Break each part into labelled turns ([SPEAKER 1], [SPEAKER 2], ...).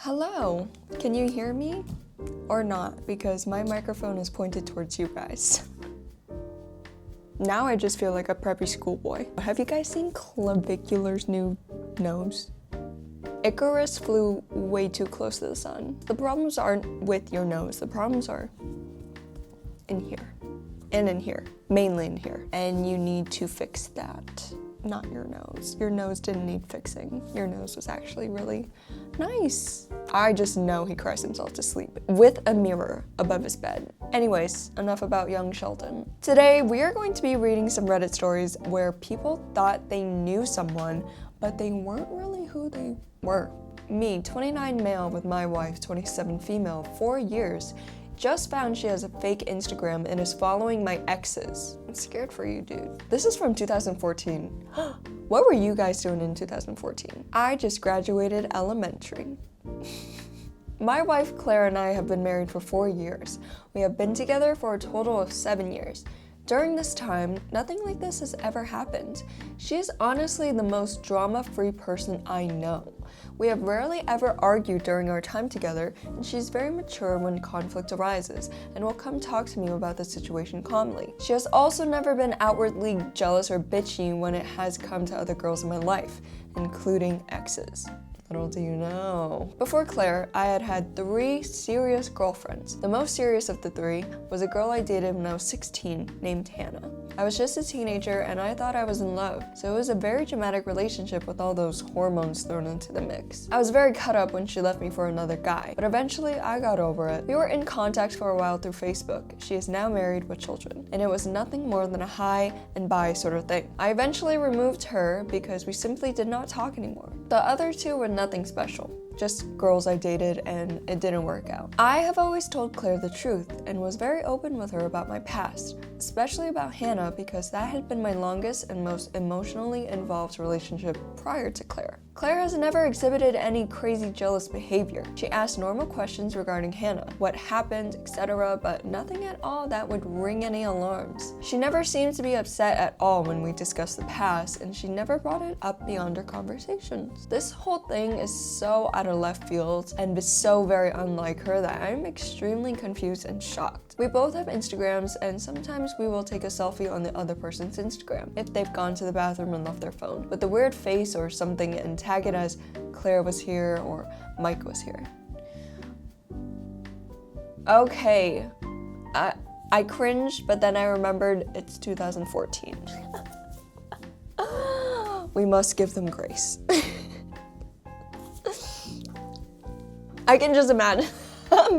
[SPEAKER 1] Hello, can you hear me? Or not, because my microphone is pointed towards you guys. Now I just feel like a preppy schoolboy. Have you guys seen Clavicular's new nose? Icarus flew way too close to the sun. The problems aren't with your nose, the problems are in here. And in here, mainly in here. And you need to fix that, not your nose. Your nose didn't need fixing. Your nose was actually really nice. I just know he cries himself to sleep with a mirror above his bed. Anyways, enough about young Sheldon. Today, we are going to be reading some Reddit stories where people thought they knew someone, but they weren't really who they were. Me, 29 male with my wife, 27 female, 4 years, just found she has a fake Instagram and is following my exes. I'm scared for you, dude. This is from 2014. What were you guys doing in 2014? I just graduated elementary. My wife Claire and I have been married for 4 years. We have been together for a total of 7 years. During this time, nothing like this has ever happened. She is honestly the most drama-free person I know. We have rarely ever argued during our time together, and she's very mature when conflict arises, and will come talk to me about the situation calmly. She has also never been outwardly jealous or bitchy when it has come to other girls in my life, including exes. Little do you know. Before Claire, I had 3 serious girlfriends. The most serious of the 3 was a girl I dated when I was 16 named Hannah. I was just a teenager and I thought I was in love, so it was a very dramatic relationship with all those hormones thrown into the mix. I was very cut up when she left me for another guy, but eventually I got over it. We were in contact for a while through Facebook. She is now married with children, and it was nothing more than a hi and bye sort of thing. I eventually removed her because we simply did not talk anymore. The other 2 were nothing special, just girls I dated and it didn't work out. I have always told Claire the truth and was very open with her about my past, especially about Hannah because that had been my longest and most emotionally involved relationship prior to Claire. Claire has never exhibited any crazy jealous behavior. She asked normal questions regarding Hannah, what happened, etc., but nothing at all that would ring any alarms. She never seemed to be upset at all when we discussed the past, and she never brought it up beyond our conversations. This whole thing is so out of left field and is so very unlike her that I'm extremely confused and shocked. We both have Instagrams, and sometimes we will take a selfie on the other person's Instagram if they've gone to the bathroom and left their phone with a weird face or something and tag it as Claire was here or Mike was here. Okay, I cringed, but then I remembered it's 2014. We must give them grace. I can just imagine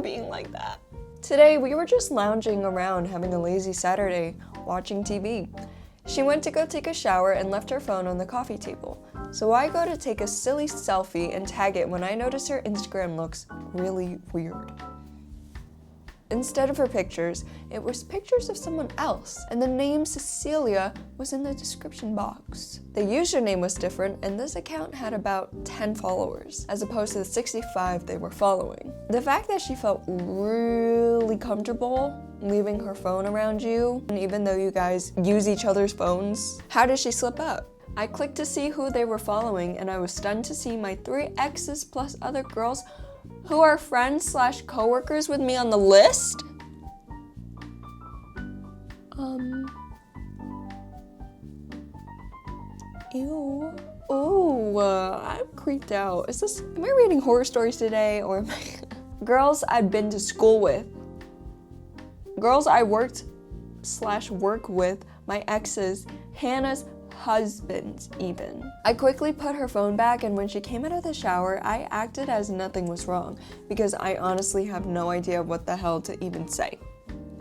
[SPEAKER 1] being like that. Today, we were just lounging around having a lazy Saturday, watching TV. She went to go take a shower and left her phone on the coffee table. So I go to take a silly selfie and tag it when I notice her Instagram looks really weird. Instead of her pictures, it was pictures of someone else, and the name Cecilia was in the description box. The username was different, and this account had about 10 followers, as opposed to the 65 they were following. The fact that she felt really comfortable leaving her phone around you, and even though you guys use each other's phones, how did she slip up? I clicked to see who they were following, and I was stunned to see my 3 exes plus other girls who are friends / co-workers with me on the list? Ew. Ooh, I'm creeped out. Am I reading horror stories today, or am I... Girls I've been to school with. Girls I worked / work with, my exes, Hannah's husband even. I quickly put her phone back, and when she came out of the shower, I acted as nothing was wrong because I honestly have no idea what the hell to even say.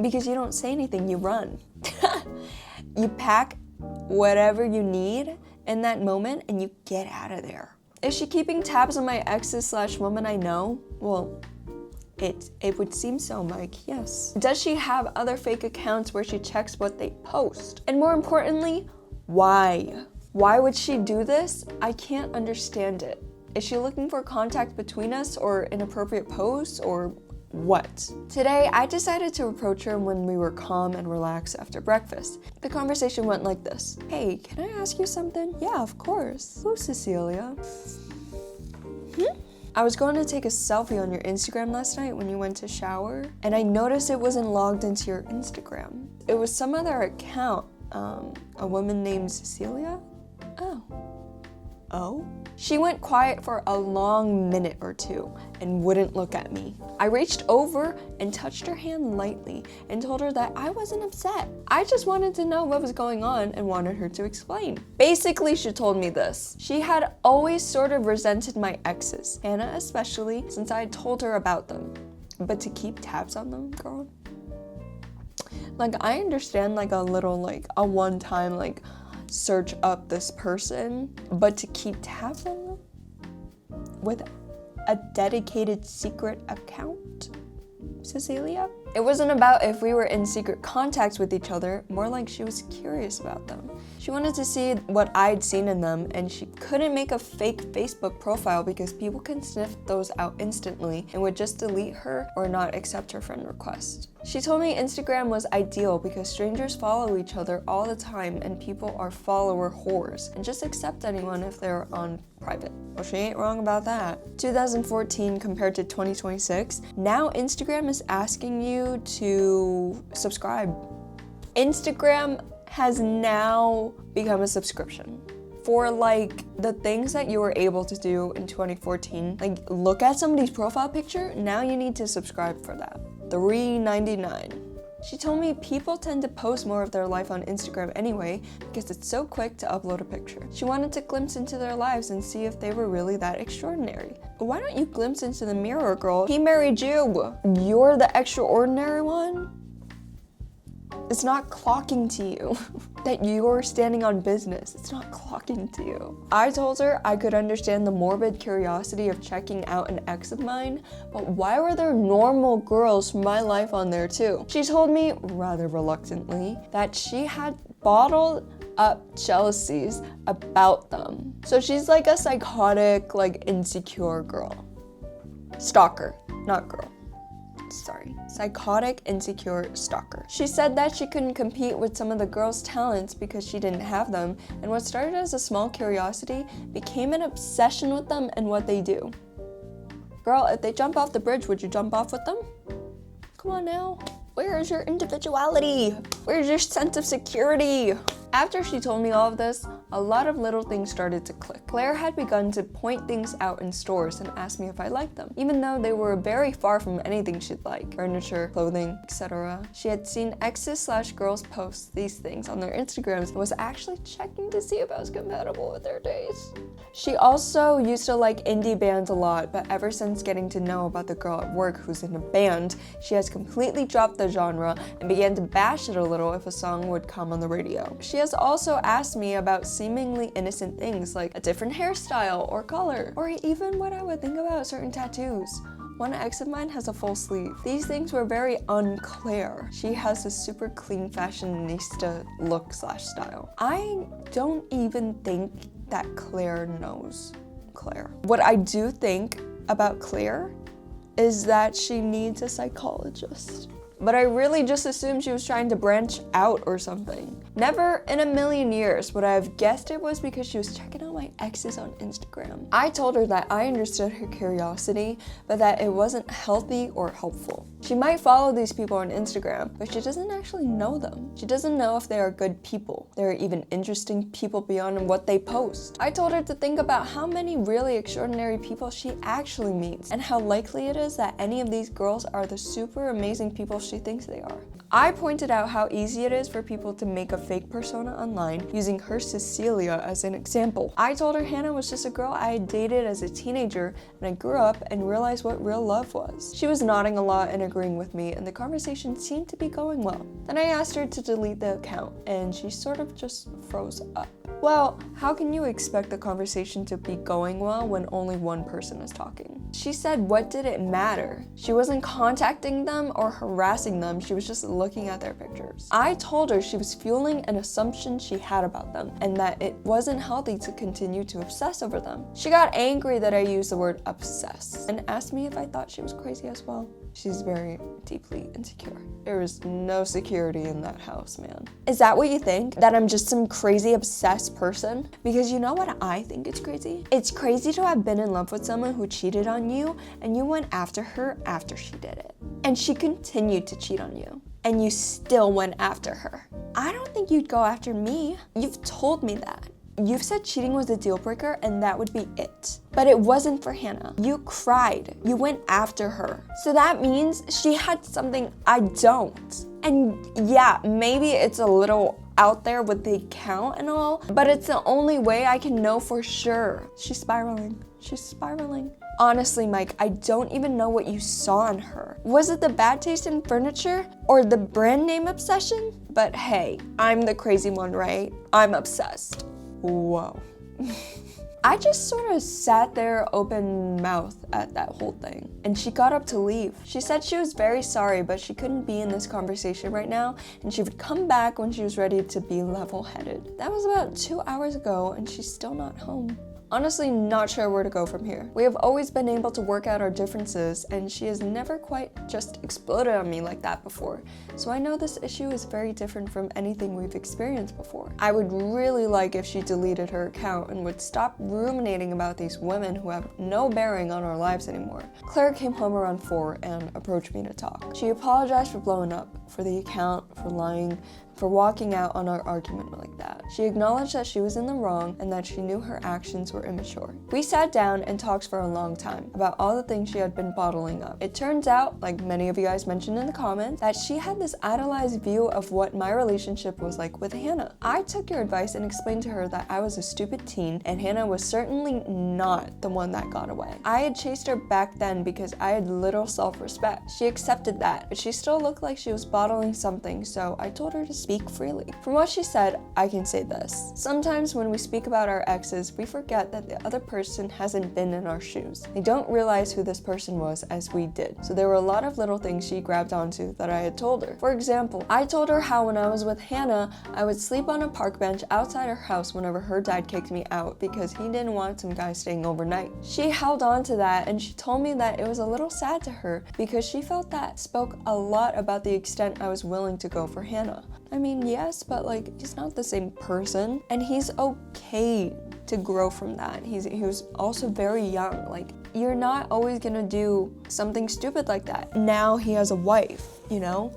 [SPEAKER 1] Because you don't say anything, you run. You pack whatever you need in that moment and you get out of there. Is she keeping tabs on my exes / woman I know? Well, it would seem so, Mike, yes. Does she have other fake accounts where she checks what they post? And more importantly, why? Why would she do this? I can't understand it. Is she looking for contact between us or inappropriate posts or what? Today, I decided to approach her when we were calm and relaxed after breakfast. The conversation went like this. Hey, can I ask you something? Yeah, of course. Who's Cecilia? I was going to take a selfie on your Instagram last night when you went to shower, and I noticed it wasn't logged into your Instagram. It was some other account, a woman named Cecilia? Oh? She went quiet for a long minute or two and wouldn't look at me. I reached over and touched her hand lightly and told her that I wasn't upset. I just wanted to know what was going on and wanted her to explain. Basically, she told me this. She had always sort of resented my exes, Hannah especially, since I had told her about them. But to keep tabs on them, girl? Like, I understand like a little, like a one-time like search up this person, but to keep tabs on them with a dedicated secret account, Cecilia? It wasn't about if we were in secret contact with each other, more like she was curious about them. She wanted to see what I'd seen in them, and she couldn't make a fake Facebook profile because people can sniff those out instantly and would just delete her or not accept her friend request. She told me Instagram was ideal because strangers follow each other all the time and people are follower whores and just accept anyone if they're on private. Well, she ain't wrong about that. 2014 compared to 2026, now Instagram is asking you to subscribe. Instagram has now become a subscription. For like the things that you were able to do in 2014, like look at somebody's profile picture, now you need to subscribe for that. $3.99. She told me people tend to post more of their life on Instagram anyway because it's so quick to upload a picture. She wanted to glimpse into their lives and see if they were really that extraordinary. But why don't you glimpse into the mirror, girl? He married you. You're the extraordinary one? It's not clocking to you that you're standing on business. It's not clocking to you. I told her I could understand the morbid curiosity of checking out an ex of mine, but why were there normal girls from my life on there too? She told me, rather reluctantly, that she had bottled up jealousies about them. So she's like a psychotic, like insecure girl. Stalker, not girl. Sorry, psychotic, insecure stalker. She said that she couldn't compete with some of the girls' talents because she didn't have them, and what started as a small curiosity became an obsession with them and what they do. Girl, if they jump off the bridge, would you jump off with them? Come on now. Where is your individuality? Where's your sense of security? After she told me all of this, a lot of little things started to click. Claire had begun to point things out in stores and ask me if I liked them, even though they were very far from anything she'd like. Furniture, clothing, etc. She had seen exes/girls post these things on their Instagrams and was actually checking to see if I was compatible with their taste. She also used to like indie bands a lot, but ever since getting to know about the girl at work who's in a band, she has completely dropped the genre and began to bash it a little if a song would come on the radio. She has also asked me about seemingly innocent things like a different hairstyle or color, or even what I would think about certain tattoos. One ex of mine has a full sleeve. These things were very unclear. She has a super clean fashionista look/style. I don't even think that Claire knows Claire. What I do think about Claire is that she needs a psychologist. But I really just assumed she was trying to branch out or something. Never in a million years would I have guessed it was because she was checking out my exes on Instagram. I told her that I understood her curiosity, but that it wasn't healthy or helpful. She might follow these people on Instagram, but she doesn't actually know them. She doesn't know if they are good people. They're even interesting people beyond what they post. I told her to think about how many really extraordinary people she actually meets, and how likely it is that any of these girls are the super amazing people she thinks they are. I pointed out how easy it is for people to make a fake persona online using her Cecilia as an example. I told her Hannah was just a girl I had dated as a teenager, and I grew up and realized what real love was. She was nodding a lot and agreeing with me, and the conversation seemed to be going well. Then I asked her to delete the account, and she sort of just froze up. Well, how can you expect the conversation to be going well when only one person is talking? She said, what did it matter? She wasn't contacting them or harassing them, she was just looking at their pictures. I told her she was fueling an assumption she had about them, and that it wasn't healthy to continue to obsess over them. She got angry that I used the word obsess, and asked me if I thought she was crazy as well. She's very deeply insecure. There is no security in that house, man. Is that what you think? That I'm just some crazy obsessed person? Because you know what I think is crazy? It's crazy to have been in love with someone who cheated on you and you went after her after she did it. And she continued to cheat on you. And you still went after her. I don't think you'd go after me. You've told me that. You've said cheating was a deal breaker and that would be it. But it wasn't for Hannah. You cried. You went after her. So that means she had something I don't. And yeah, maybe it's a little out there with the account and all, but it's the only way I can know for sure. She's spiraling. She's spiraling. Honestly, Mike, I don't even know what you saw in her. Was it the bad taste in furniture or the brand name obsession? But hey, I'm the crazy one, right? I'm obsessed. Whoa. I just sort of sat there open mouthed at that whole thing. And she got up to leave. She said she was very sorry, but she couldn't be in this conversation right now, and she would come back when she was ready to be level-headed. That was about 2 hours ago, and she's still not home. Honestly, not sure where to go from here. We have always been able to work out our differences, and she has never quite just exploded on me like that before. So I know this issue is very different from anything we've experienced before. I would really like if she deleted her account and would stop ruminating about these women who have no bearing on our lives anymore. Claire came home around 4 and approached me to talk. She apologized for blowing up, for the account, for lying, for walking out on our argument like that. She acknowledged that she was in the wrong and that she knew her actions were immature. We sat down and talked for a long time about all the things she had been bottling up. It turns out, like many of you guys mentioned in the comments, that she had this idolized view of what my relationship was like with Hannah. I took your advice and explained to her that I was a stupid teen and Hannah was certainly not the one that got away. I had chased her back then because I had little self-respect. She accepted that, but she still looked like she was bottling something, so I told her to speak freely. From what she said, I can say this. Sometimes when we speak about our exes, we forget that the other person hasn't been in our shoes. They don't realize who this person was as we did. So there were a lot of little things she grabbed onto that I had told her. For example, I told her how when I was with Hannah, I would sleep on a park bench outside her house whenever her dad kicked me out because he didn't want some guy staying overnight. She held on to that and she told me that it was a little sad to her because she felt that spoke a lot about the extent I was willing to go for Hannah. I mean, yes, but like, he's not the same person, and he's okay to grow from that. He was also very young. Like, you're not always gonna do something stupid like that. Now he has a wife, you know?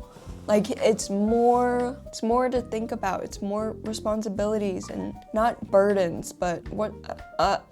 [SPEAKER 1] Like, it's more to think about. It's more responsibilities and not burdens, but what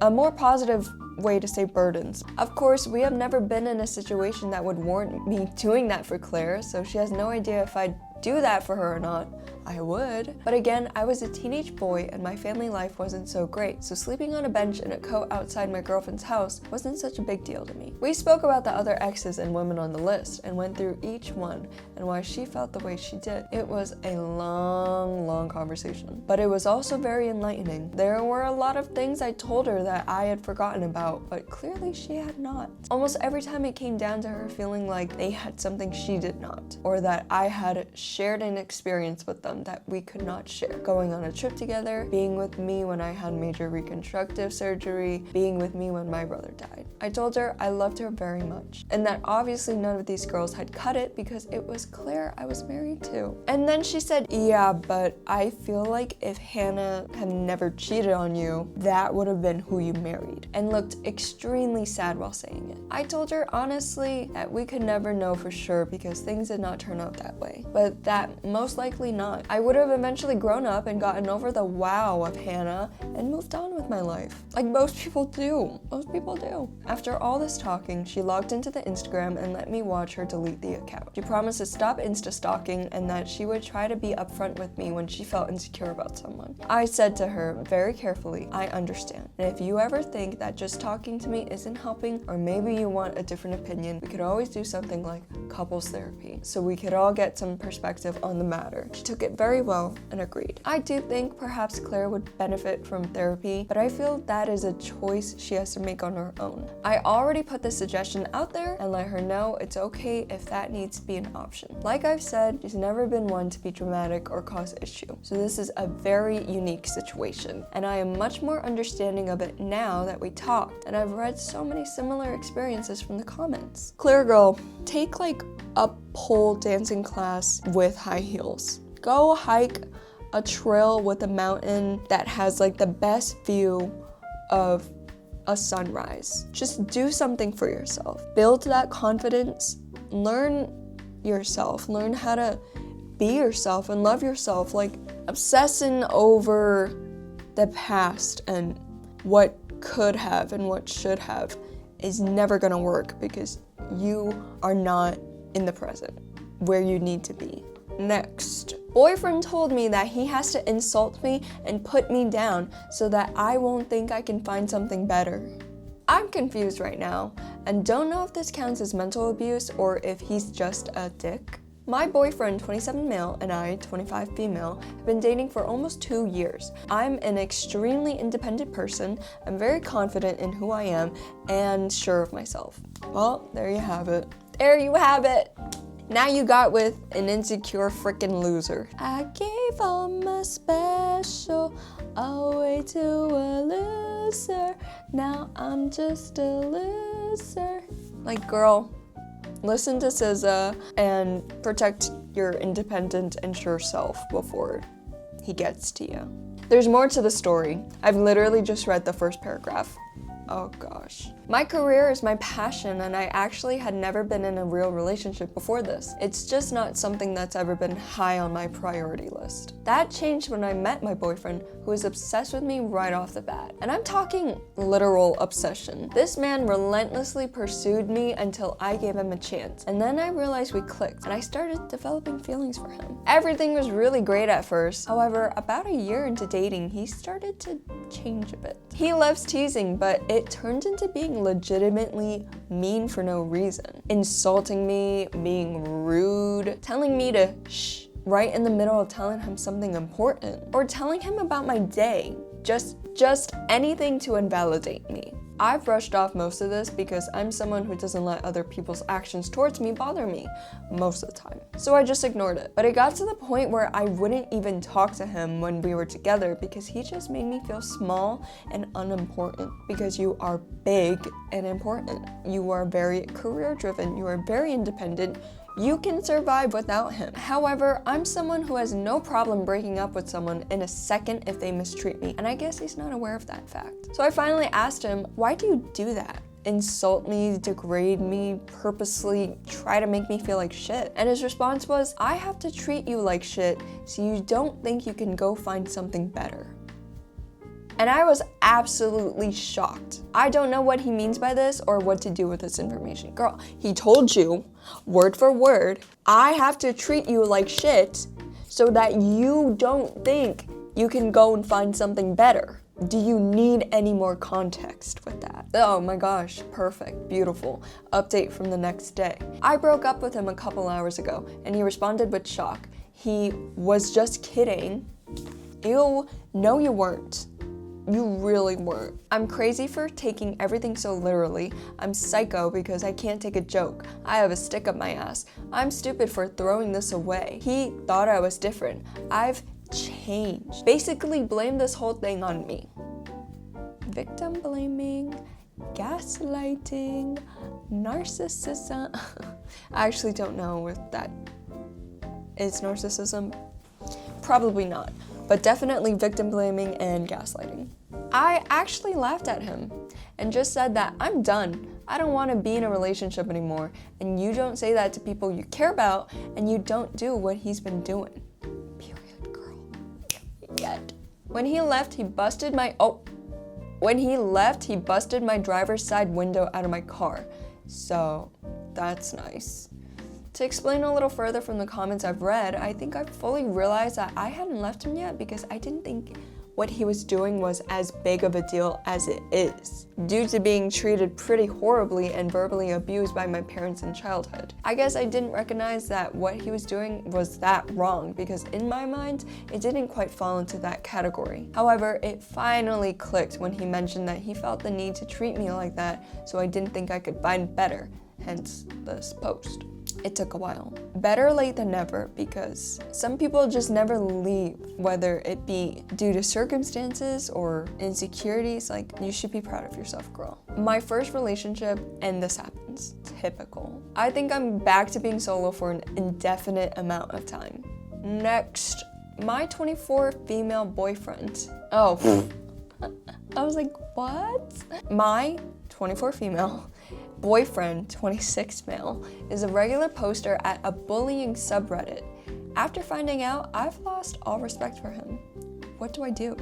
[SPEAKER 1] a more positive way to say burdens. Of course, we have never been in a situation that would warrant me doing that for Claire, so she has no idea if I'd do that for her or not. I would. But again, I was a teenage boy and my family life wasn't so great, so sleeping on a bench in a coat outside my girlfriend's house wasn't such a big deal to me. We spoke about the other exes and women on the list and went through each one and why she felt the way she did. It was a long conversation, but it was also very enlightening. There were a lot of things I told her that I had forgotten about, but clearly she had not. Almost every time it came down to her feeling like they had something she did not, or that I had shared an experience with them that we could not share. Going on a trip together, being with me when I had major reconstructive surgery, being with me when my brother died. I told her I loved her very much, and that obviously none of these girls had cut it because it was Claire I was married to. And then she said, yeah, but I feel like if Hannah had never cheated on you, that would have been who you married, and looked extremely sad while saying it. I told her honestly that we could never know for sure because things did not turn out that way, but that most likely not. I would have eventually grown up and gotten over the wow of Hannah and moved on with my life. Like most people do. Most people do. After all this talking, she logged into the Instagram and let me watch her delete the account. She promised to stop Insta stalking and that she would try to be upfront with me when she felt insecure about someone. I said to her very carefully, I understand. And if you ever think that just talking to me isn't helping, or maybe you want a different opinion, we could always do something like couples therapy, so we could all get some perspective perspective on the matter. She took it very well and agreed. I do think perhaps Claire would benefit from therapy, but I feel that is a choice she has to make on her own. I already put this suggestion out there and let her know it's okay if that needs to be an option. Like I've said, she's never been one to be dramatic or cause issue, so this is a very unique situation, and I am much more understanding of it now that we talked, and I've read so many similar experiences from the comments. Claire girl, take like a pole dancing class with high heels. Go hike a trail with a mountain that has like the best view of a sunrise. Just do something for yourself. Build that confidence. Learn yourself. Learn how to be yourself and love yourself. Like, obsessing over the past and what could have and what should have is never gonna work, because you are not in the present where you need to be. Next, boyfriend told me that he has to insult me and put me down so that I won't think I can find something better. I'm confused right now and don't know if this counts as mental abuse or if he's just a dick. My boyfriend, 27 male, and I, 25 female, have been dating for almost 2 years. I'm an extremely independent person. I'm very confident in who I am and sure of myself. Well, there you have it. There you have it. Now you got with an insecure freaking loser. I gave all my special away to a loser. Now I'm just a loser. Like, girl, listen to SZA and protect your independent and sure self before he gets to you. There's more to the story. I've literally just read the first paragraph. Oh gosh. My career is my passion, and I actually had never been in a real relationship before this. It's just not something that's ever been high on my priority list. That changed when I met my boyfriend, who was obsessed with me right off the bat. And I'm talking literal obsession. This man relentlessly pursued me until I gave him a chance. And then I realized we clicked, and I started developing feelings for him. Everything was really great at first. However, about a year into dating, he started to change a bit. He loves teasing, but it turned into being legitimately mean for no reason. Insulting me, being rude, telling me to shh right in the middle of telling him something important, or telling him about my day. Just anything to invalidate me. I've brushed off most of this because I'm someone who doesn't let other people's actions towards me bother me most of the time. So I just ignored it. But it got to the point where I wouldn't even talk to him when we were together because he just made me feel small and unimportant. Because you are big and important. You are very career driven. You are very independent. You can survive without him. However, I'm someone who has no problem breaking up with someone in a second if they mistreat me, and I guess he's not aware of that fact. So I finally asked him, why do you do that? Insult me, degrade me, purposely try to make me feel like shit. And his response was, I have to treat you like shit so you don't think you can go find something better. And I was absolutely shocked. I don't know what he means by this or what to do with this information. Girl, he told you, word for word, I have to treat you like shit so that you don't think you can go and find something better. Do you need any more context with that? Oh my gosh, perfect, beautiful. Update from the next day. I broke up with him a couple hours ago and he responded with shock. He was just kidding. Ew, no you weren't. You really weren't. I'm crazy for taking everything so literally. I'm psycho because I can't take a joke. I have a stick up my ass. I'm stupid for throwing this away. He thought I was different. I've changed. Basically blame this whole thing on me. Victim blaming, gaslighting, narcissism. I actually don't know if that is narcissism. Probably not, but definitely victim blaming and gaslighting. I actually laughed at him and just said that I'm done. I don't want to be in a relationship anymore, and you don't say that to people you care about, and you don't do what he's been doing. Period, girl. Yet. When he left, he busted my driver's side window out of my car. So, that's nice. To explain a little further from the comments I've read, I think I've fully realized that I hadn't left him yet because I didn't think what he was doing was as big of a deal as it is, due to being treated pretty horribly and verbally abused by my parents in childhood. I guess I didn't recognize that what he was doing was that wrong, because in my mind, it didn't quite fall into that category. However, it finally clicked when he mentioned that he felt the need to treat me like that, so I didn't think I could find better, hence this post. It took a while. Better late than never, because some people just never leave, whether it be due to circumstances or insecurities. Like, you should be proud of yourself, girl. My first relationship, and this happens. Typical. I think I'm back to being solo for an indefinite amount of time. Next, my 24 female boyfriend. Oh, I was like, what? My 24 female boyfriend, 26 male, is a regular poster at a bullying subreddit. After finding out, I've lost all respect for him. What do I do?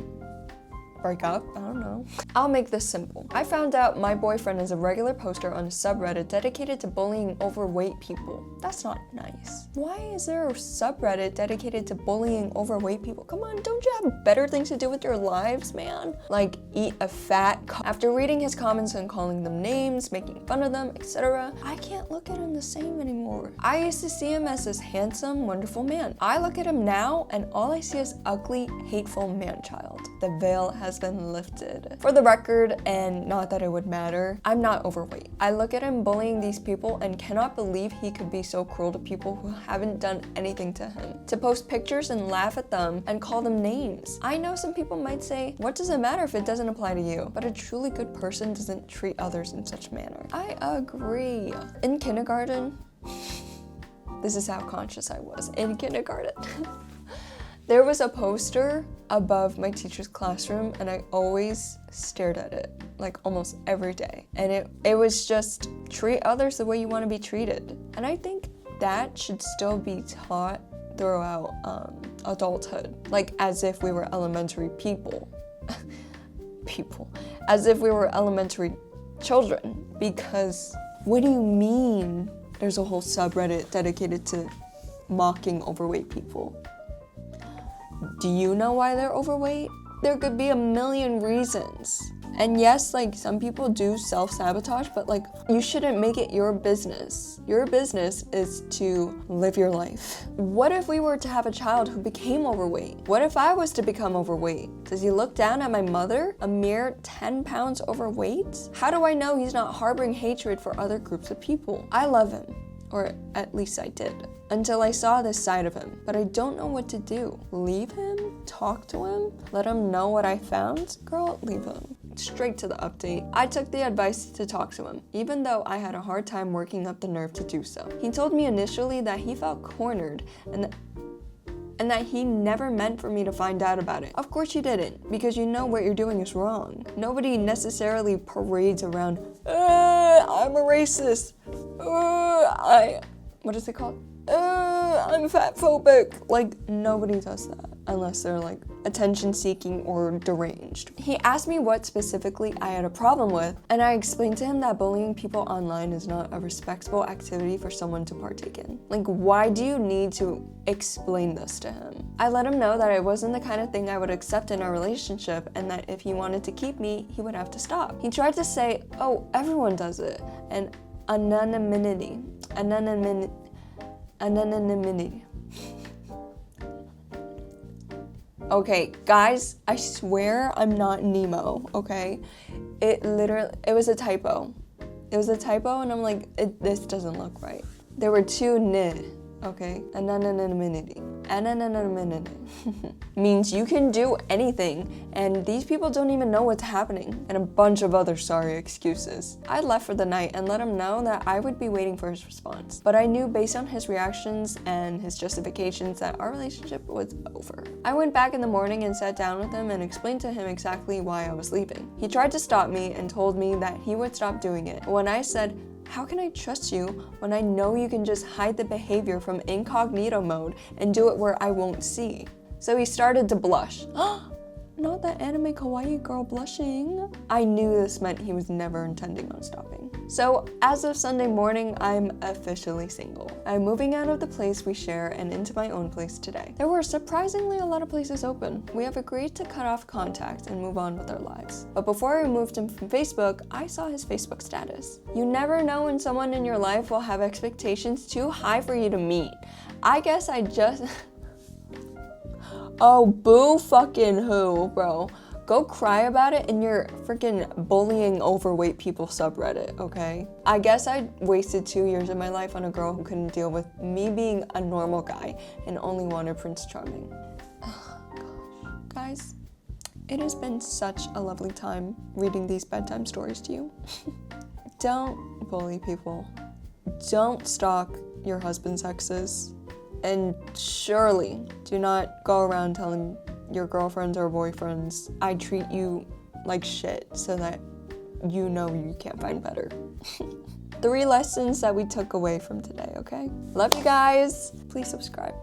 [SPEAKER 1] Break up? I don't know. I'll make this simple. I found out my boyfriend is a regular poster on a subreddit dedicated to bullying overweight people. That's not nice. Why is there a subreddit dedicated to bullying overweight people? Come on, don't you have better things to do with your lives, man? Like eat a fat After reading his comments and calling them names, making fun of them, etc., I can't look at him the same anymore. I used to see him as this handsome, wonderful man. I look at him now and all I see is ugly, hateful man-child. The veil has been lifted. For the record, and not that it would matter, I'm not overweight. I look at him bullying these people and cannot believe he could be so cruel to people who haven't done anything to him. To post pictures and laugh at them and call them names. I know some people might say, what does it matter if it doesn't apply to you? But a truly good person doesn't treat others in such a manner. I agree. In kindergarten, this is how conscious I was in kindergarten. There was a poster above my teacher's classroom and I always stared at it, like almost every day. And it was just, treat others the way you want to be treated. And I think that should still be taught throughout adulthood, like as if we were elementary people. As if we were elementary children. Because what do you mean there's a whole subreddit dedicated to mocking overweight people? Do you know why they're overweight? There could be a million reasons. And yes, like some people do self-sabotage, but like you shouldn't make it your business. Your business is to live your life. What if we were to have a child who became overweight? What if I was to become overweight? Does he look down at my mother, a mere 10 pounds overweight? How do I know he's not harboring hatred for other groups of people? I love him, or at least I did, until I saw this side of him, but I don't know what to do. Leave him? Talk to him? Let him know what I found? Girl, leave him. Straight to the update. I took the advice to talk to him, even though I had a hard time working up the nerve to do so. He told me initially that he felt cornered and that he never meant for me to find out about it. Of course you didn't, because you know what you're doing is wrong. Nobody necessarily parades around, I'm a racist, what is it called? I'm fat phobic. Like, nobody does that unless they're like attention seeking or deranged. He asked me what specifically I had a problem with, and I explained to him that bullying people online is not a respectable activity for someone to partake in. Like, why do you need to explain this to him? I let him know that it wasn't the kind of thing I would accept in our relationship, and that if he wanted to keep me, he would have to stop. He tried to say, oh, everyone does it, and anonymity. Okay, guys, I swear I'm not Nemo, okay? It was a typo. It was a typo, and I'm like, this doesn't look right. There were two okay? Anonymity. Means you can do anything, and these people don't even know what's happening, and a bunch of other sorry excuses. I left for the night and let him know that I would be waiting for his response, but I knew based on his reactions and his justifications that our relationship was over. I went back in the morning and sat down with him and explained to him exactly why I was leaving. He tried to stop me and told me that he would stop doing it. When I said, how can I trust you when I know you can just hide the behavior from incognito mode and do it where I won't see? So he started to blush. Not that anime kawaii girl blushing. I knew this meant he was never intending on stopping. So as of Sunday morning, I'm officially single. I'm moving out of the place we share and into my own place today. There were surprisingly a lot of places open. We have agreed to cut off contact and move on with our lives. But before I removed him from Facebook, I saw his Facebook status. You never know when someone in your life will have expectations too high for you to meet. I guess I just... Oh, boo fucking who, bro. Go cry about it in your freaking bullying overweight people subreddit, okay? I guess I wasted 2 years of my life on a girl who couldn't deal with me being a normal guy and only wanted Prince Charming. Oh, gosh. Guys, it has been such a lovely time reading these bedtime stories to you. Don't bully people. Don't stalk your husband's exes. And surely do not go around telling your girlfriends or boyfriends, I treat you like shit, so that you know you can't find better. 3 lessons that we took away from today, okay? Love you guys. Please subscribe.